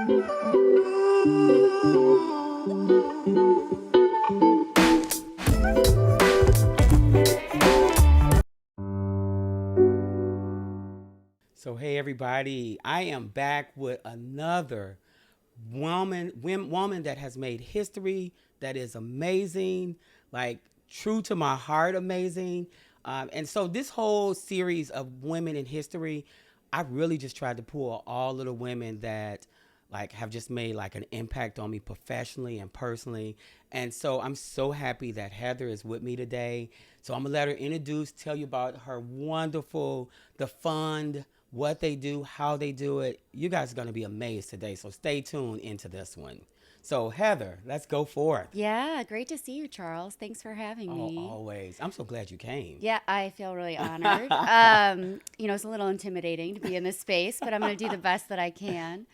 So, hey everybody, I am back with another woman that has made history, that is amazing, like true to my heart, amazing. And so, this whole series of women in history, I really just tried to pull all of the women that like have just made like an impact on me professionally and personally. And so I'm so happy that Heather is with me today. So I'm gonna let her introduce, tell you about her wonderful, the fund, what they do, how they do it. You guys are gonna be amazed today. So stay tuned into this one. So Heather, let's go for it. Yeah, great to see you, Charles. Thanks for having Oh, me. always. I'm so glad you came. Yeah, I feel really honored. It's a little intimidating to be in this space, but I'm going to do the best that I can.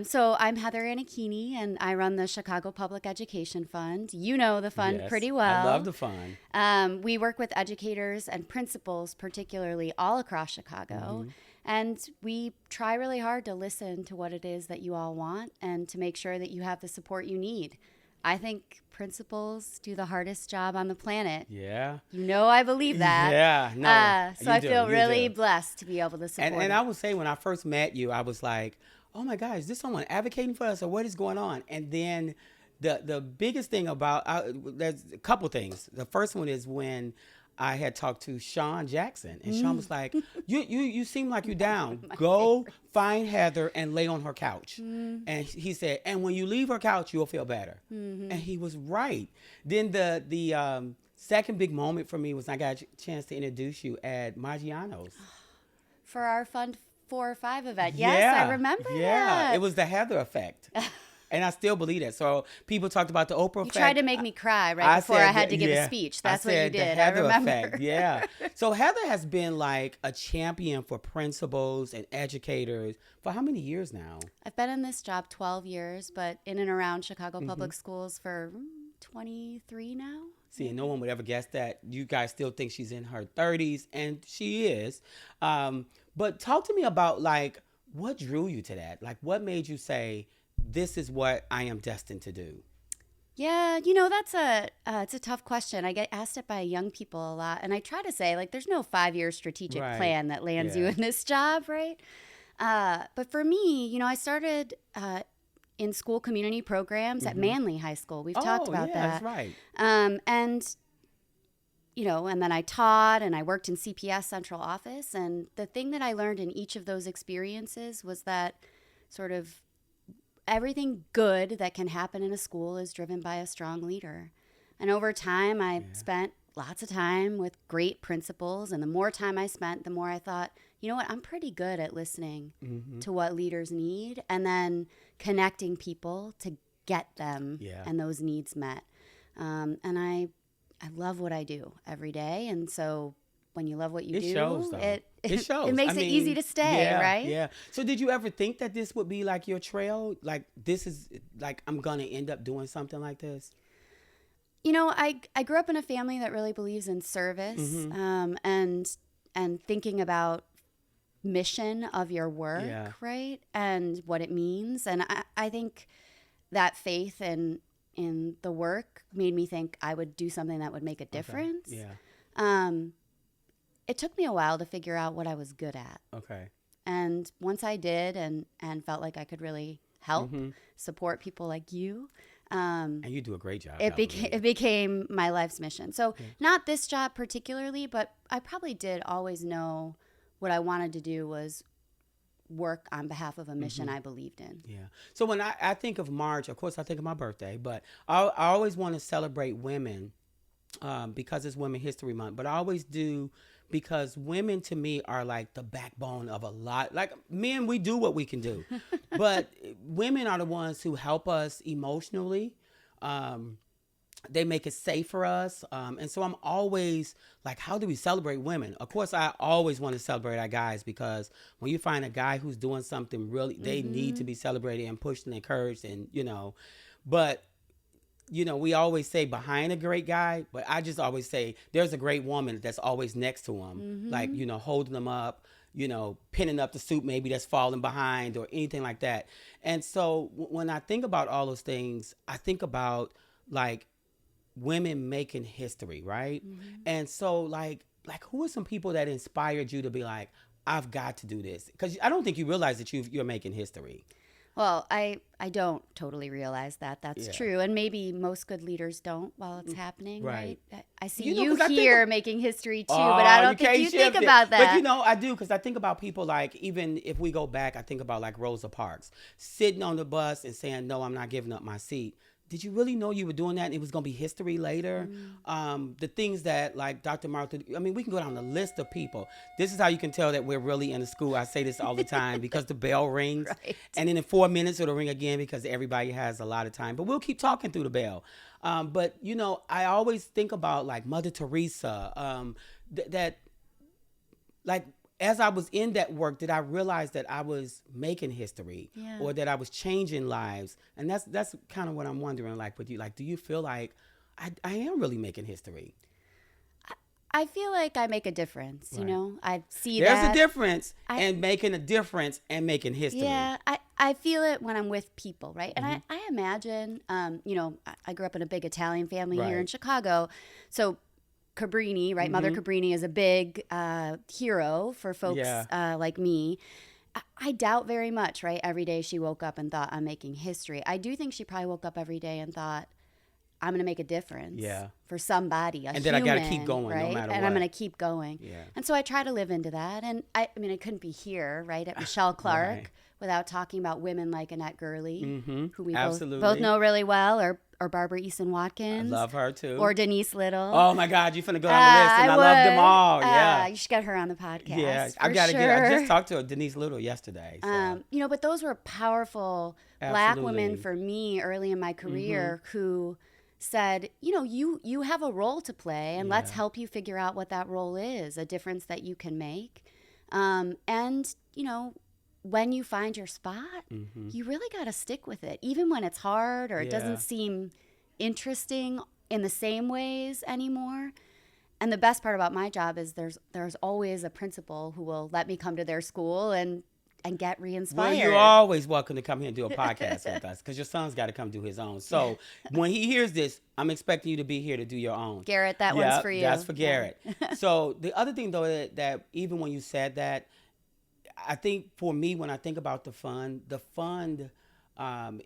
So I'm Heather Anichini, and I run the Chicago Public Education Fund. You know the fund Yes, pretty I love well. the fun. We work with educators and principals, particularly all across Chicago. And we try really hard to listen to what it is that you all want and to make sure that you have the support you need. I think principals do the hardest job on the planet. Yeah. You know, I believe that. Yeah, no, So you I do, feel you really do. blessed to be able to support And it. I would say when I first met you, I was like, oh my God, is this someone advocating for us or what is going on? And then the biggest thing about, there's a couple things. The first one is when I had talked to Sean Jackson, and Sean was like, you seem like you're down. Go find Heather and lay on her couch. And he said, and when you leave her couch, you'll feel better. And he was right. Then the second big moment for me was I got a chance to introduce you at Maggiano's. For our Fund 4 or 5 event. Yes, Yeah, I remember yeah. that. It was the Heather effect. And I still believe that. So people talked about the Oprah You effect. tried to make me cry right I before said I had to give a yeah. speech. I That's what you said the did. I Heather remember. effect. Yeah. So Heather has been like a champion for principals and educators for how many years now? I've been in this job 12 years, but in and around Chicago Public Schools for 23 now. See, and no one would ever guess that. You guys still think she's in her 30s, and she is. But talk to me about like what drew you to that? Like what made you say, this is what I am destined to do? Yeah, that's it's a tough question. I get asked it by young people a lot, and I try to say like, there's no 5-year strategic Right. plan that lands you Yeah. in this job, right? But for me, I started in school community programs at Manly High School. We've talked Oh, about yeah, that. that's right. And and then I taught and I worked in CPS central office. And the thing that I learned in each of those experiences was that sort of everything good that can happen in a school is driven by a strong leader. And over time, I spent lots of time with great principals. And the more time I spent, the more I thought, you know what, I'm pretty good at listening to what leaders need and then connecting people to get them Yeah. and those needs met. And I love what I do every day. And so when you love what you It do, shows, though. It shows. it makes I it mean, easy to stay, yeah, right? Yeah. So did you ever think that this would be like your trail? Like this is like I'm gonna end up doing something like this? I grew up in a family that really believes in service and thinking about mission of your work, Yeah. right? And what it means. And I think that faith in the work made me think I would do something that would make a difference. Yeah. It took me a while to figure out what I was good at. Okay. And once I did and felt like I could really help support people like you, And you do a great job. it became my life's mission. So not this job particularly, but I probably did always know what I wanted to do was work on behalf of a mission I believed in. Yeah. So when I think of March, of course I think of my birthday, but I always want to celebrate women because it's Women History Month. But I always do because women to me are like the backbone of a lot. Like men, we do what we can do, but women are the ones who help us emotionally. They make it safe for us. And so I'm always like, how do we celebrate women? Of course, I always want to celebrate our guys because when you find a guy who's doing something really, they need to be celebrated and pushed and encouraged and, but we always say behind a great guy, but I just always say there's a great woman that's always next to him, like, holding them up, pinning up the suit maybe that's falling behind or anything like that. And so when I think about all those things, I think about like women making history, right? Mm-hmm. And so like who are some people that inspired you to be like, I've got to do this? Because I don't think you realize that you're making history. Well, I don't totally realize that that's Yeah. true, and maybe most good leaders don't while it's happening, Right. right? I see You know, you because I think here making history too, but I oh, you don't think can't you think shift it. about But that. I do because I think about people like, even if we go back, I think about like Rosa Parks sitting on the bus and saying, no, I'm not giving up my seat. Did you really know you were doing that and it was going to be history later? The things that like Dr. Martin, I mean, we can go down the list of people. This is how you can tell that we're really in the school. I say this all the time because the bell rings Right. and then in 4 minutes it'll ring again because everybody has a lot of time. But we'll keep talking through the bell. But, I always think about like Mother Teresa, that like as I was in that work, did I realize that I was making history Yeah. or that I was changing lives? And that's kind of what I'm wondering. Like with you, like, do you feel like I am really making history? I feel like I make a difference, Right. I see There's that. a difference I- in making a difference and making history. Yeah, I feel it when I'm with people, right? And I imagine, I grew up in a big Italian family here in Right. Chicago. So Cabrini, right? Mother Cabrini is a big hero for folks Yeah. like me. I doubt very much, right? Every day she woke up and thought, I'm making history. I do think she probably woke up every day and thought, I'm going to make a difference Yeah. for somebody, And then I human, gotta keep going no right? matter And I'm what. going to keep going. Yeah. And so I try to live into that. And I mean, I couldn't be here, right, at Michelle Clark Right. without talking about women like Annette Gurley, who we Absolutely. both know really well, or Barbara Easton I Watkins. love her too. Or Denise Little. Oh my God, you finna go down the list, and I love them all. Yeah. You should get her on the podcast. Yeah, for I gotta sure. get. I just talked to Denise Little yesterday. So. But those were powerful Black women Absolutely. for me early in my career who said, you have a role to play, and let's Yeah. help you figure out what that role is, a difference that you can make. And when you find your spot, you really got to stick with it, even when it's hard or it Yeah. doesn't seem interesting in the same ways anymore. And the best part about my job is there's always a principal who will let me come to their school and get re-inspired. Well, you're always welcome to come here and do a podcast with us because your son's got to come do his own. So when he hears this, I'm expecting you to be here to do your own. Garrett, that one's Yep, for you. That's for Yeah. Garrett. So the other thing, though, that even when you said that, I think for me, when I think about the fund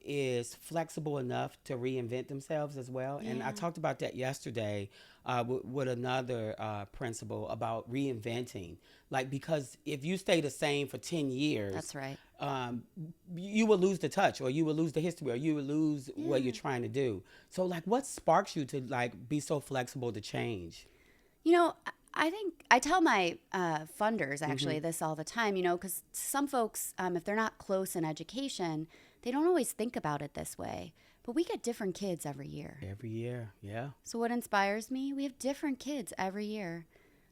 is flexible enough to reinvent themselves as well. And I Yeah. talked about that yesterday with another principle about reinventing. Like, because if you stay the same for 10 years, That's right. you will lose the touch, or you will lose the history, or you will lose what you're trying to do. So, like, what sparks you to, like, be so flexible to change? I think I tell my funders actually this all the time, because some folks, if they're not close in education, they don't always think about it this way. But we get different kids every year. Every year, yeah. So what inspires me? We have different kids every year.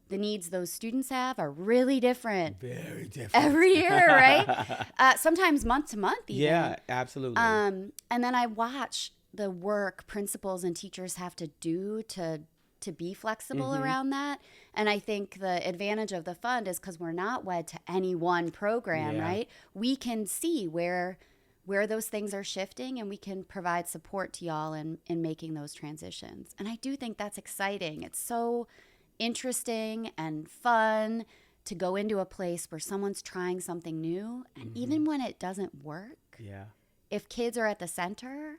The needs those students have are really different Very different. every year, right? Sometimes month to month even. Yeah, absolutely. And then I watch the work principals and teachers have to do to be flexible around that. And I think the advantage of the fund is because we're not wed to any one program, Yeah. right? We can see where those things are shifting, and we can provide support to y'all in making those transitions. And I do think that's exciting. It's so interesting and fun to go into a place where someone's trying something new. And even when it doesn't work, Yeah. if kids are at the center,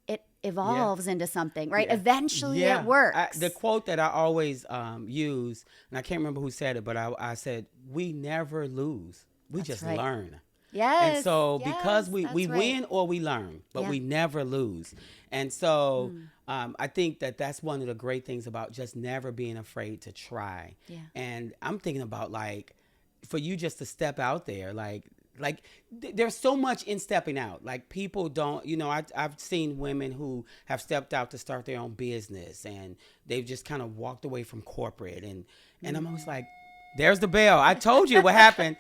it evolves into something, right? Yeah. Eventually Yeah. it works. The quote that I always use, and I can't remember who said it, but I said, we never lose. We just right. learn. Yes. And so yes, because we that's win right. or we learn, but Yeah. we never lose. And so I think that's one of the great things about just never being afraid to try. Yeah. And I'm thinking about, like, for you just to step out there, like there's so much in stepping out. Like, people don't, I've seen women who have stepped out to start their own business, and they've just kind of walked away from corporate. And I'm always like, there's the bell. I told you what happened.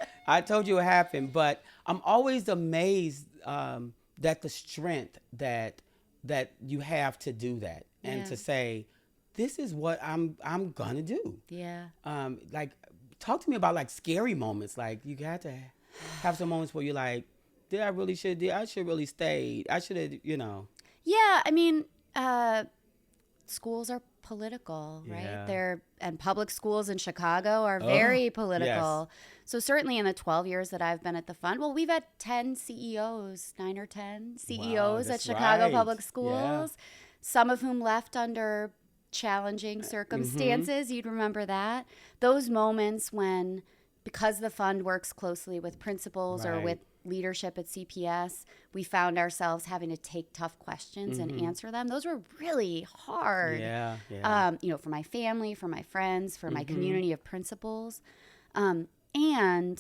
But I'm always amazed that the strength that you have to do that and Yeah. to say, this is what I'm gonna do. Yeah. Like, talk to me about like scary moments. Like you got to have some moments where you're like, I should really stayed. I should have, Yeah, I mean, schools are political, right? Yeah. And public schools in Chicago are Oh, very yes. political. So certainly in the 12 years that I've been at the fund, well, we've had 10 CEOs, 9 or 10 Wow, CEOs at that's Chicago right. Public Yeah. Schools, some of whom left under challenging Mm-hmm. circumstances. You'd remember that. Those moments when, because the fund works closely with principals or with Right. leadership at CPS, we found ourselves having to take tough questions and Mm-hmm. answer them. Those were really hard, Yeah. Yeah. for my family, for my friends, for my Mm-hmm. community of principals. And,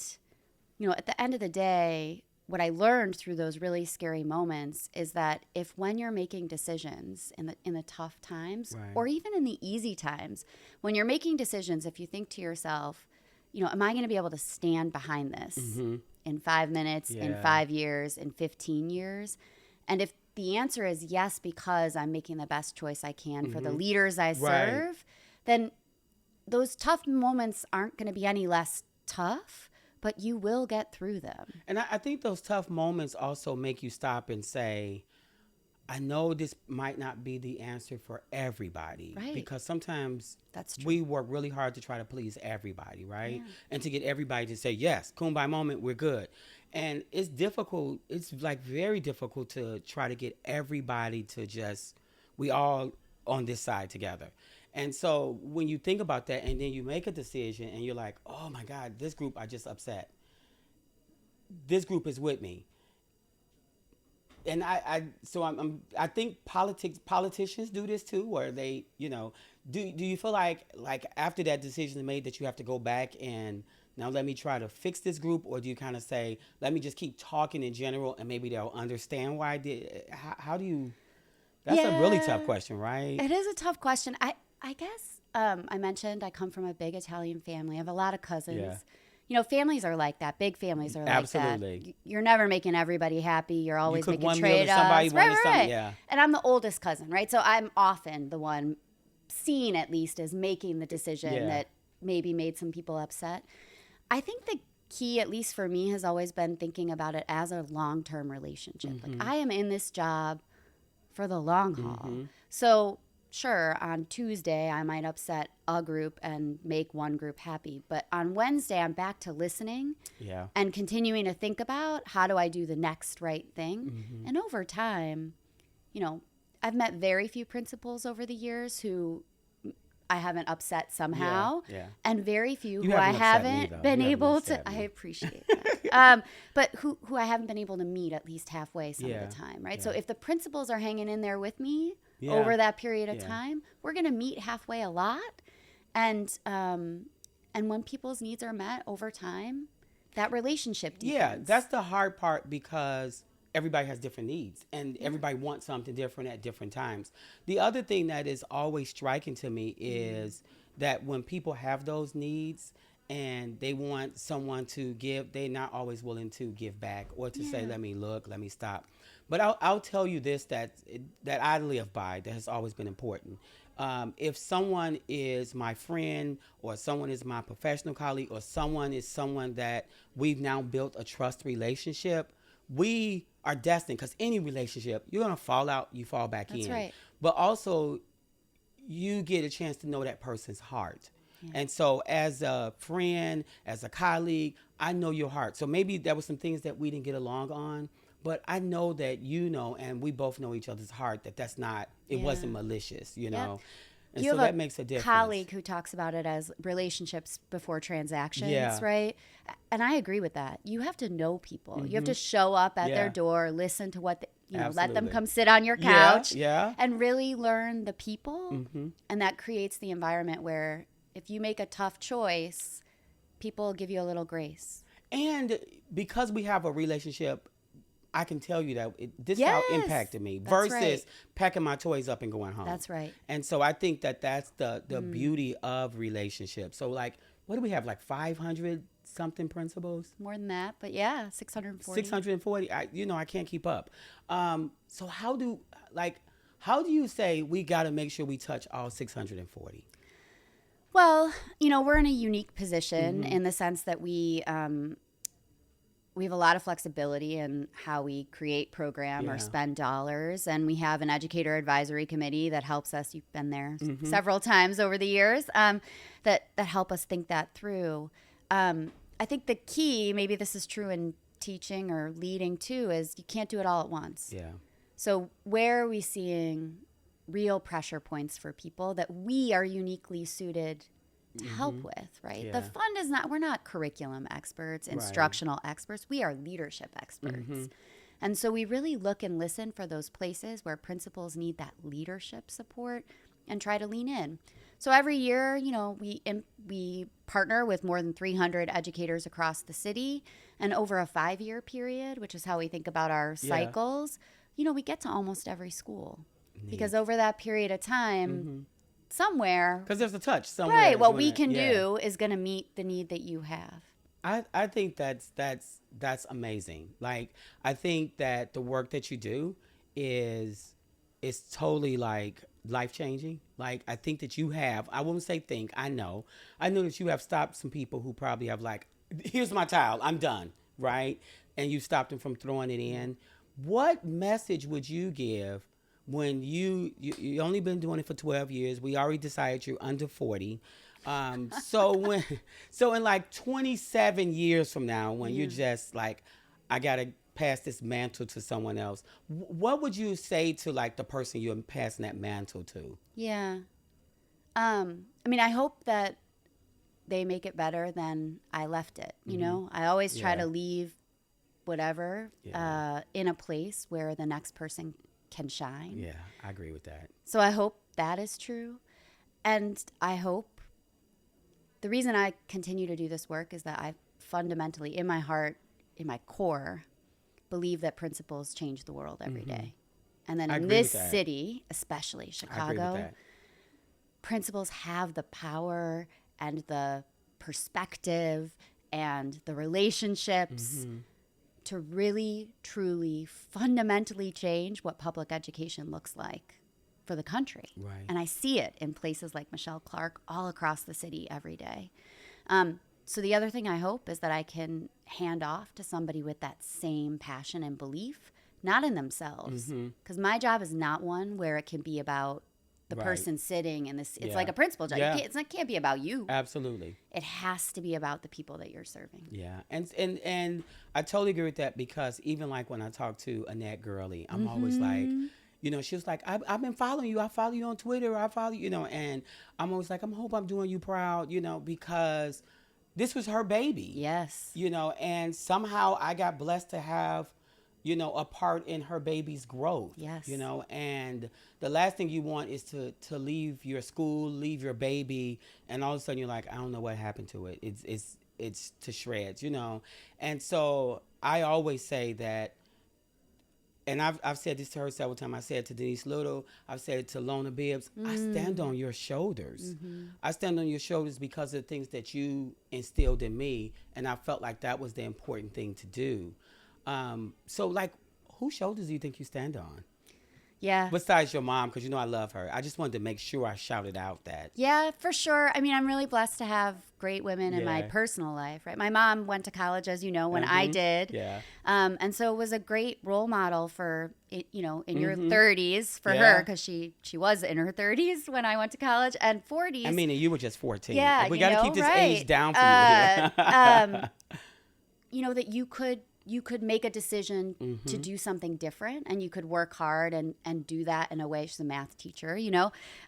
at the end of the day, what I learned through those really scary moments is that if when you're making decisions in the tough times Right. or even in the easy times, when you're making decisions, if you think to yourself, am I going to be able to stand behind this Mm-hmm. in 5 minutes, in Yeah. 5 years, in 15 years? And if the answer is yes, because I'm making the best choice I can for the Mm-hmm. leaders I Right. serve, then those tough moments aren't going to be any less tough, but you will get through them. And I think those tough moments also make you stop and say, I know this might not be the answer for everybody Right. because sometimes That's true. we work really hard to try to please everybody, right? Yeah. And to get everybody to say, yes, kumbaya moment, we're good. And it's difficult. It's like very difficult to try to get everybody to just, we all on this side together. And so when you think about that and then you make a decision and you're like, oh my God, this group I just upset. This group is with me, and I think politicians do this too, where they, do you feel like after that decision is made that you have to go back and now let me try to fix this group, or do you kind of say let me just keep talking in general and maybe they'll understand why I did? How do you? That's a really tough Yeah, question, right? it is a tough question. I guess I mentioned I come from a big Italian family. I have a lot of Yeah, cousins. Families are like that. Big families are like that. absolutely. You're never making everybody happy. You're You always cook making one meal and somebody trade-offs. Right, wanted right, something. right. Yeah, And I'm the oldest cousin, right? So I'm often the one seen, at least, as making the decision yeah. that maybe made some people upset. I think the key, at least for me, has always been thinking about it as a long-term relationship. Like, Mm-hmm. I am in this job for the long haul. Mm-hmm. So, sure, on Tuesday, I might upset a group and make one group happy. But on Wednesday, I'm back to listening Yeah. and continuing to think about how do I do the next right thing. Mm-hmm. And over time, you know, I've met very few principals over the years who I haven't upset Yeah. somehow, Yeah. and very few You who I haven't upset me haven't though. been You haven't able to. upset I me. appreciate that, but who I haven't been able to meet at least halfway some of Yeah. the time, right? So Yeah. if the principals are hanging in there with me Yeah. over that period of Yeah. time, we're going to meet halfway a lot, and when people's needs are met over time, that relationship Yeah, deepens. that's the hard part because everybody has different needs and Yeah. everybody wants something different at different times. The other thing that is always striking to me is that when people have those needs and they want someone to give, they're not always willing to give back or to say, Yeah. let me look, let me stop. But I'll tell you this that I live by that has always been important. If someone is my friend or someone is my professional colleague or someone is someone that we've now built a trust relationship, we are destined because any relationship, you're going to fall out, you fall back That's in. right. But also, you get a chance to know that person's heart. Yeah. And so, as a friend, as a colleague, I know your heart. So maybe there were some things that we didn't get along on, but I know that you know, and we both know each other's heart. That's not. It Yeah. wasn't malicious, you Yep. know. And You so have that a makes a difference. colleague who talks about it as relationships before transactions, Yeah. right? And I agree with that. You have to know people. You have to Mhm. show up at their Yeah. door, listen to what let them Absolutely. come sit on your Yeah. couch, Yeah. and really learn the people. Mm-hmm. And that creates the environment where if you make a tough choice, people give you a little grace. And because we have a relationship, I can tell you that this is how it Yes, impacted me that's versus right. packing my toys up and going home. That's right. And so I think that that's the beauty of relationships. So like, what do we have? Like 500 something principles? More than that, but yeah, 640. 640. I can't keep up. So how do you say we got to make sure we touch all 640? Well, we're in a unique position Mm-hmm. in the sense that we have a lot of flexibility in how we create program or Yeah. spend dollars, and we have an educator advisory committee that helps us. You've been there Mm-hmm. several times over the years, that help us think that through. I think the key, maybe this is true in teaching or leading too, is you can't do it all at once. Yeah. So where are we seeing real pressure points for people that we are uniquely suited to help Mm-hmm. with, right? The Yeah. fund is not, we're not curriculum experts, Right. instructional experts. We are leadership Mm-hmm. experts. And so we really look and listen for those places where principals need that leadership support and try to lean in. So every year, we partner with more than 300 educators across the city, and over a 5-year period, which is how we think about our Yeah. cycles, we get to almost every school. Because Neat. over that period of time, Mm-hmm. somewhere, Because there's a touch somewhere right, that's what doing we that. can Yeah. do is going to meet the need that you have. I think that's amazing. Like I think that the work that you do is totally like life changing. Like I think that you have, I wouldn't say think, I know that you have stopped some people who probably have like, here's my child, I'm done, right? And you stopped them from throwing it in. What message would you give when you only been doing it for 12 years? We already decided you're under 40. So when so in like 27 years from now, when you're Yeah. just like, I gotta pass this mantle to someone else, what would you say to like the person you're passing that mantle to? Yeah. I mean, I hope that they make it better than I left it. Mm-hmm. I always try Yeah, to leave whatever yeah, in a place where the next person can shine. yeah. I agree with that. So I hope that is true. And I hope the reason I continue to do this work is that I fundamentally, in my heart, in my core, believe that principles change the world every Mm-hmm. day. And then I in agree with this that. city, especially I agree with Chicago, that. principals have the power and the perspective and the relationships Mm-hmm. to really, truly, fundamentally change what public education looks like for the country. Right. And I see it in places like Michelle Clark all across the city every day. So the other thing I hope is that I can hand off to somebody with that same passion and belief, not in themselves. Mm-hmm. Because my job is not one where it can be about the Right. person sitting in this. It's Yeah. like a principal job. Yeah. It can't be about you. Absolutely. It has to be about the people that you're serving. Yeah, and I totally agree with that because even like when I talk to Annette Gurley, I'm always like, Mm-hmm. she was like, I've been following you. I follow you on Twitter. I follow and I'm always like, hope I'm doing you proud, because this was her baby, Yes. and somehow I got blessed to have, a part in her baby's growth, Yes. and the last thing you want is to leave your school, leave your baby, and all of a sudden you're like, I don't know what happened to it. It's to shreds, and so I always say that. And I've said this to her several times. I said it to Denise Little. I've said it to Lona Bibbs. I stand on your shoulders. Mm-hmm. I stand on your shoulders because of the things that you instilled in me. And I felt like that was the important thing to do. So, like, whose shoulders do you think you stand on? Yeah. Besides your mom, because I love her. I just wanted to make sure I shouted out that. Yeah, for sure. I mean, I'm really blessed to have great women in my Yeah. personal life, right? My mom went to college, as you know, when I did. Yeah. And so it was a great role model for, in your Mhm. 30s for Yeah. her, because she was in her 30s when I went to college, and 40s. I mean, and you were just 14. Yeah, We got to keep this age right. down for you here. That you could make a decision to do something different, and you could work hard and do that in a way. She's a math teacher,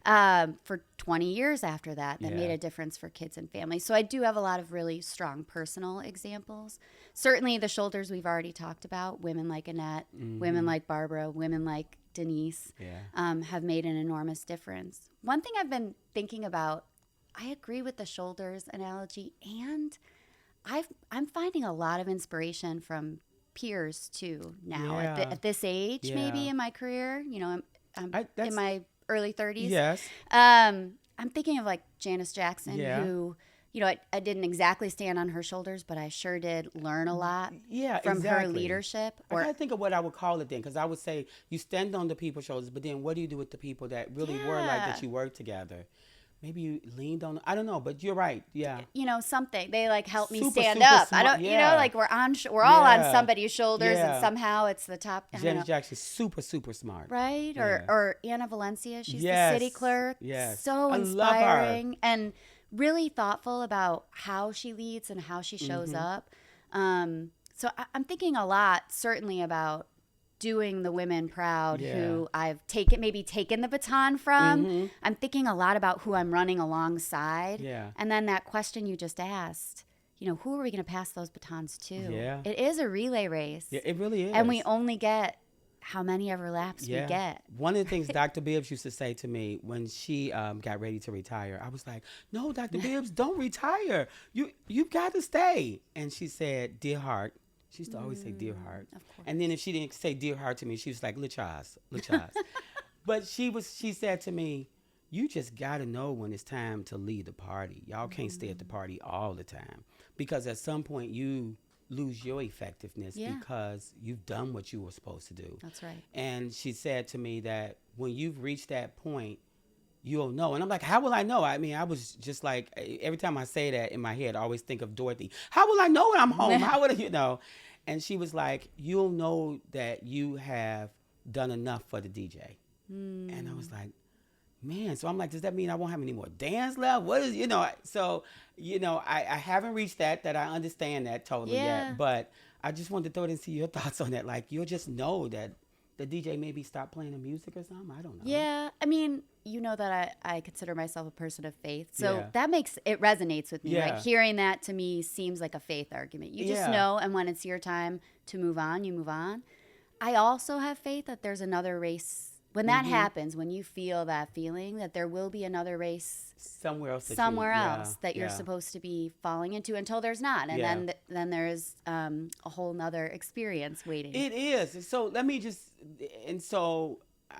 for 20 years after that Yeah. made a difference for kids and families. So I do have a lot of really strong personal examples. Certainly the shoulders we've already talked about, women like Annette, women like Barbara, women like Denise, Yeah. have made an enormous difference. One thing I've been thinking about, I agree with the shoulders analogy, and I'm finding a lot of inspiration from peers too now Yeah. at this age, maybe Yeah. in my career. I'm That's- in my early 30s. Yes. I'm thinking of like Janice Jackson, Yeah. who, I didn't exactly stand on her shoulders, but I sure did learn a lot Yeah, from her exactly. leadership. I gotta think of what I would call it then, because I would say you stand on the people's shoulders, but then what do you do with the people that really were like Yeah. that you work together? maybe you leaned on. I don't know, but you're right. Yeah. Something. They like help me Super, stand super up. I smart. don't, Yeah. like we're all on Yeah. somebody's shoulders, and Yeah. somehow it's the top. I don't Janet know. Jackson's super, super smart. Right? Or Yeah. or Anna Valencia, she's the city Yes. clerk. Yes. So I love her. inspiring and really thoughtful about how she leads and how she shows Mm-hmm. up. So I'm thinking a lot, certainly about doing the women proud Yeah. who I've taken the baton from. Mm-hmm. I'm thinking a lot about who I'm running alongside. Yeah. And then that question you just asked, who are we going to pass those batons to? Yeah. It is a relay race. Yeah, it really is. And we only get how many ever laps we get. One of the things Dr. Bibbs used to say to me when she got ready to retire, I was like, "No, Dr. Bibbs, don't retire. You've got to stay." And she said, "Dear heart." She used to always say, "Dear heart." Of course. And then if she didn't say "dear heart" to me, she was like, "Lachaz, Lachaz." But she said to me, "You just got to know when it's time to leave the party. Y'all can't stay at the party all the time, because at some point you lose your effectiveness because you've done what you were supposed to do." That's right. And she said to me that when you've reached that point, you'll know. And I'm like, how will I know? I mean, I was just like, every time I say that in my head, I always think of Dorothy. How will I know when I'm home? How would I? And she was like, you'll know that you have done enough for the DJ. And I was like, man, so I'm like, does that mean I won't have any more dance left? What is, so, I haven't reached that I understand that totally yet, but I just wanted to throw it and see your thoughts on that. Like, you'll just know that the DJ maybe stop playing the music or something. I don't know. Yeah. I mean, that I consider myself a person of faith. So Yeah. that it resonates with me, Yeah. right? Hearing that to me seems like a faith argument. You just know, and when it's your time to move on, you move on. I also have faith that there's another race. When that happens, when you feel that feeling, that there will be another race somewhere else that you're supposed to be falling into until there's not. And then there's a whole nother experience waiting. It is. So let me just, and so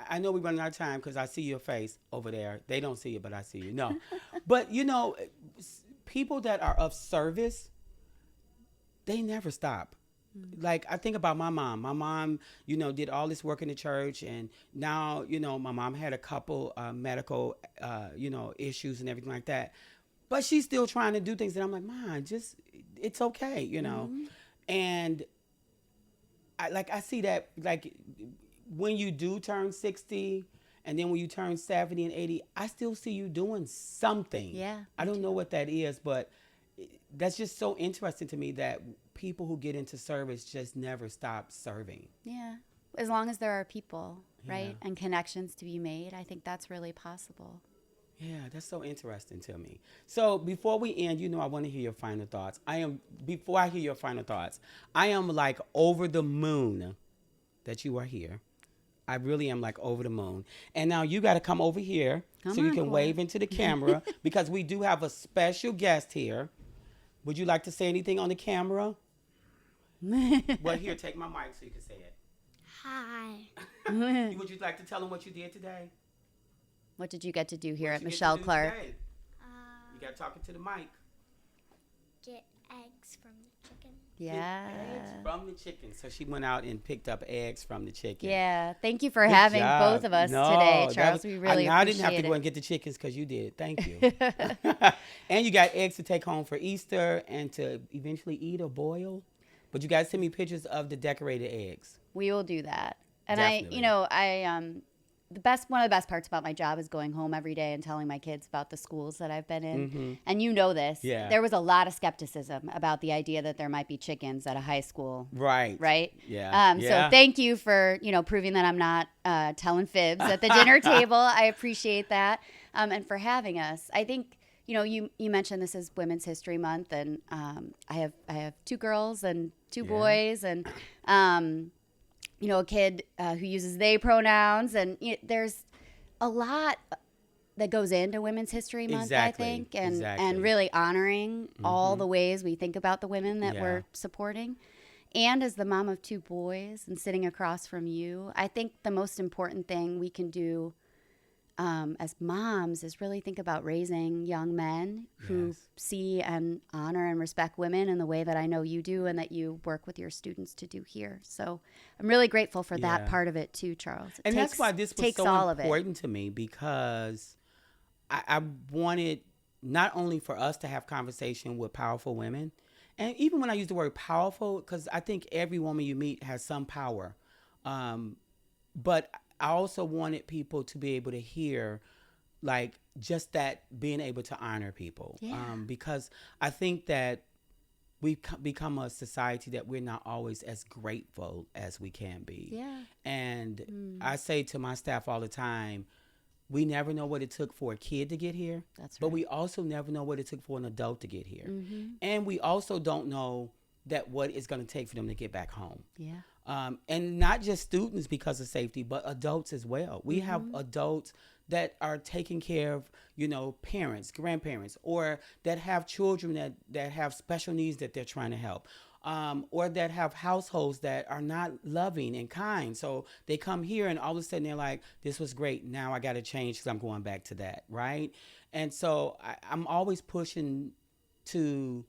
I know we're running out of time because I see your face over there. They don't see you, but I see you. No. But, people that are of service, they never stop. Like, I think about my mom. My mom, did all this work in the church, and now, my mom had a couple medical, issues and everything like that. But she's still trying to do things, and I'm like, Mom, it's okay, And I see that, like, when you do turn 60, and then when you turn 70 and 80, I still see you doing something. Yeah. I don't know what that is, but that's just so interesting to me that people who get into service just never stop serving. Yeah. As long as there are people, right? And connections to be made, I think that's really possible. Yeah, that's so interesting to me. So before we end, I want to hear your final thoughts. Before I hear your final thoughts, I am like over the moon that you are here. I really am like over the moon. And now you got to come over here so you can wave into the camera because we do have a special guest here. Would you like to say anything on the camera? Well, here, take my mic so you can say it. Hi. Would you like to tell them what you did today? What did you get to do here at What you get Michelle to do Clark? today? You got to talk into the mic. Get eggs from the chicken. Yeah. Eggs from the chicken. So she went out and picked up eggs from the chicken. Yeah. Thank you for Good having job. both of us No, today, that Charles. was- We really I appreciate didn't have to go it. and get the chickens because you did. Thank you. And you got eggs to take home for Easter and to eventually eat or boil. But you guys send me pictures of the decorated eggs. We will do that. And Definitely. one of the best parts about my job is going home every day and telling my kids about the schools that I've been in. Mm-hmm. And you know this. Yeah. There was a lot of skepticism about the idea that there might be chickens at a high school. Right. Right? Yeah. So thank you for, proving that I'm not telling fibs at the dinner table. I appreciate that. And for having us. I think, you mentioned this is Women's History Month, and I have two girls and two boys, and a kid who uses they pronouns, and there's a lot that goes into Women's History Month, Exactly. I think, and Exactly. really honoring all the ways we think about the women that Yeah. we're supporting. And as the mom of two boys and sitting across from you, I think the most important thing we can do as moms is really think about raising young men who Yes. see and honor and respect women in the way that I know you do and that you work with your students to do here. So I'm really grateful for that Yeah. part of it too, Charles. And that's why this was so all of it. important to me, because I wanted not only for us to have conversation with powerful women, and even when I use the word powerful, because I think every woman you meet has some power, but I also wanted people to be able to hear, like, just that being able to honor people, Yeah. because I think that we've become a society that we're not always as grateful as we can be. Yeah. And I say to my staff all the time, we never know what it took for a kid to get here. That's But right. we also never know what it took for an adult to get here. Mm-hmm. And we also don't know that what it's going to take for them to get back home. Yeah. And not just students because of safety, but adults as well. We have adults that are taking care of, parents, grandparents, or that have children that have special needs that they're trying to help. Or that have households that are not loving and kind. So they come here and all of a sudden they're like, this was great. Now I got to change because I'm going back to that. Right. And so I'm always pushing to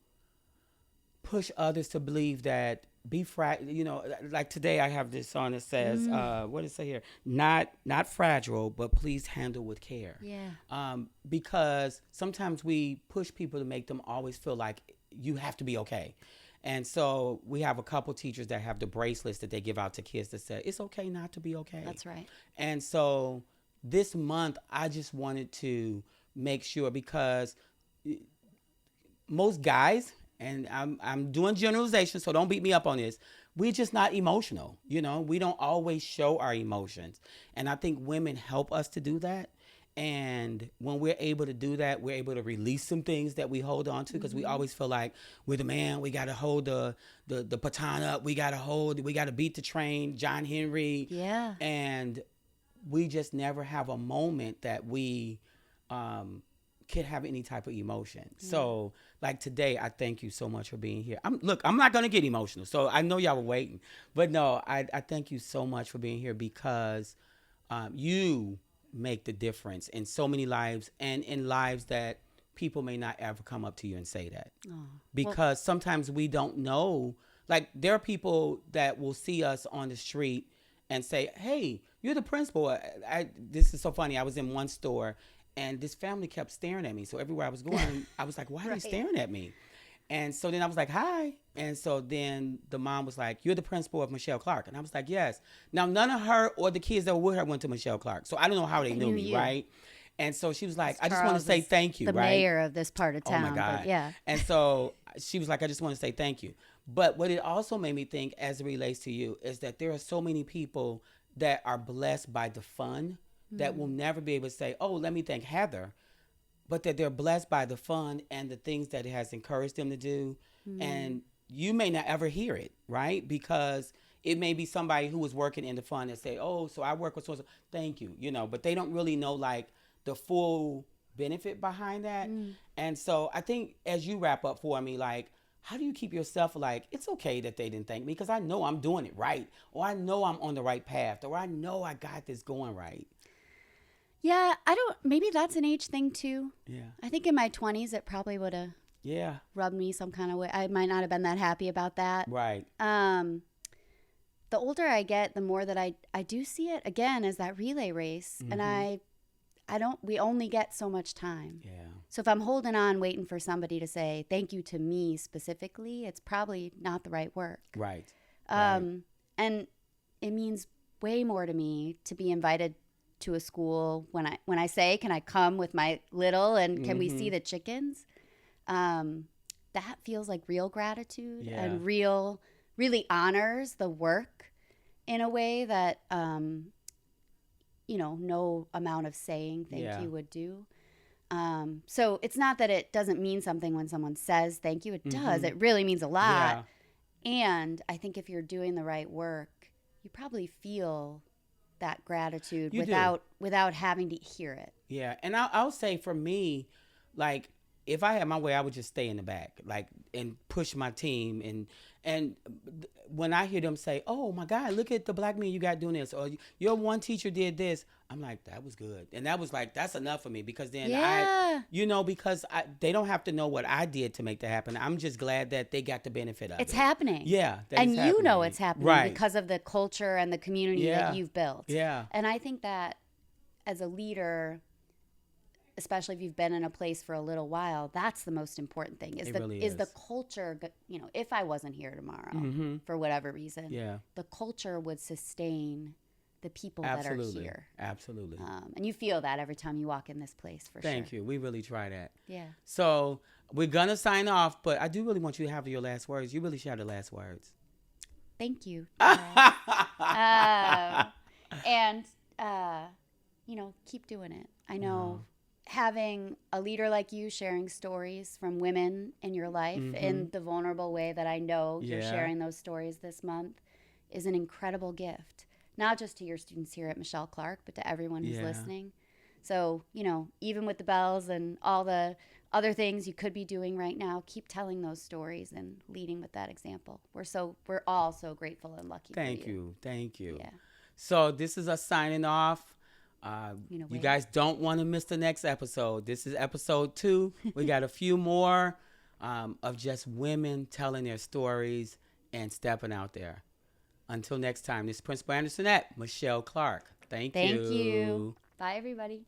push others to believe that like today I have this song that says, what does it say here? Not fragile, but please handle with care. Yeah. Because sometimes we push people to make them always feel like you have to be okay. And so we have a couple teachers that have the bracelets that they give out to kids that say, it's okay not to be okay. That's right. And so this month, I just wanted to make sure, because most guys, and I'm doing generalization, so don't beat me up on this, we're just not emotional. We don't always show our emotions. And I think women help us to do that. And when we're able to do that, we're able to release some things that we hold on to, because we always feel like we're the man. We got to hold the baton up. We got to beat the train, John Henry. Yeah. And we just never have a moment that we could have any type of emotion. So like today, I thank you so much for being here. I'm not going to get emotional. So I know y'all were waiting. But no, I thank you so much for being here, because you make the difference in so many lives, and in lives that people may not ever come up to you and say that. Because sometimes we don't know, like there are people that will see us on the street and say, hey, you're the principal. This is so funny. I was in one store and this family kept staring at me. So everywhere I was going, I was like, why are they staring at me? And so then I was like, hi. And so then the mom was like, you're the principal of Michelle Clark. And I was like, yes. Now, none of her or the kids that were with her went to Michelle Clark. So I don't know how they knew me, right? And so she was like, I just want to say thank you, the right? mayor of this part of town. Oh, my God. But yeah. And so she was like, I just want to say thank you. But what it also made me think, as it relates to you, is that there are so many people that are blessed by the fun that will never be able to say, oh, let me thank Heather. But that they're blessed by the fun and the things that it has encouraged them to do. And you may not ever hear it, right? Because it may be somebody who was working in the fun and say, oh, so I work with so-and-so. Thank you, but they don't really know like the full benefit behind that. And so I think as you wrap up for me, like, how do you keep yourself like, it's okay that they didn't thank me because I know I'm doing it right, or I know I'm on the right path, or I know I got this going right? Yeah, maybe that's an age thing too. Yeah. I think in my 20s, it probably would have Yeah. rubbed me some kind of way. I might not have been that happy about that. Right. The older I get, the more that I do see it again as that relay race. And we only get so much time. Yeah. So if I'm holding on, waiting for somebody to say thank you to me specifically, it's probably not the right work. Right. And it means way more to me to be invited to a school when I say, can I come with my little and can we see the chickens? That feels like real gratitude and really honors the work in a way that, no amount of saying thank you would do. So it's not that it doesn't mean something when someone says thank you. It does. It really means a lot. Yeah. And I think if you're doing the right work, you probably feel that gratitude without having to hear it. Yeah. And I'll say for me, like, if I had my way, I would just stay in the back, like, and push my team. And when I hear them say, oh my God, look at the black man you got doing this, or your one teacher did this, I'm like, that was good. And that was like, that's enough for me, because then they don't have to know what I did to make that happen. I'm just glad that they got the benefit of it. It's happening. Yeah. And you know it's happening right. because of the culture and the community that you've built. Yeah. And I think that as a leader, especially if you've been in a place for a little while, that's the most important thing. It really is the is. culture, if I wasn't here tomorrow Mm-hmm. for whatever reason, Yeah. the culture would sustain the people that are Absolutely. here. Absolutely. And you feel that every time you walk in this place, for sure. Thank you. We really try that. Yeah. So we're gonna sign off, but I do really want you to have your last words. You really should have the last words. Thank you. And keep doing it. I know having a leader like you sharing stories from women in your life in the vulnerable way that I know you're sharing those stories this month is an incredible gift, not just to your students here at Michelle Clark, but to everyone who's listening. So, even with the bells and all the other things you could be doing right now, keep telling those stories and leading with that example. We're all so grateful and lucky. Thank for you. Thank you. Yeah. So this is us signing off. You guys don't want to miss the next episode. This is episode 2. We got a few more of just women telling their stories and stepping out there. Until next time, this is Principal Andersonette, Michelle Clark. Thank you. Thank you. Bye, everybody.